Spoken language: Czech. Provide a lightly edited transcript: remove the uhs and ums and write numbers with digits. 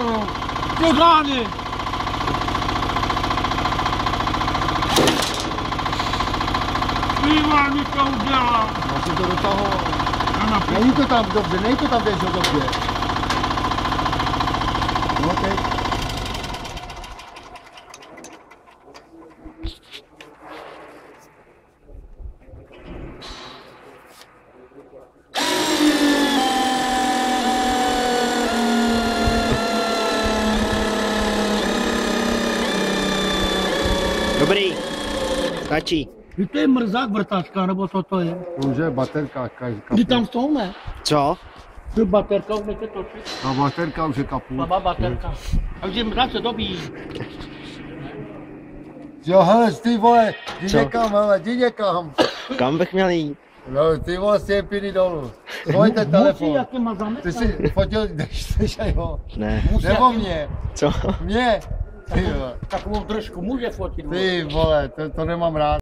Ty vole, mi to udělal. Já jsem to dotahoval. Není to tam dobře, není to tam běžel dobře. No teď. Dobrý. Stačí. To je mrzák vrtačka, nebo co to je? To už je baterka. Kdy tam jsou, ne? Co? To je baterka, už nechce točit. A baterka už je kapu. Baba baterka. Takže mrzák se dobí. Jo, hele, ty vole, jdi někam, hele, jdi někam. Kam bych měl jít? No, ty vole, si je piny dolů. Tvoj ten telefon. Ty jsi fotil, jdeš jo? Ne. Nebo mě? Co? Mě? Ty vole. Takovou držku může fotit. Ty vole, to nemám rád.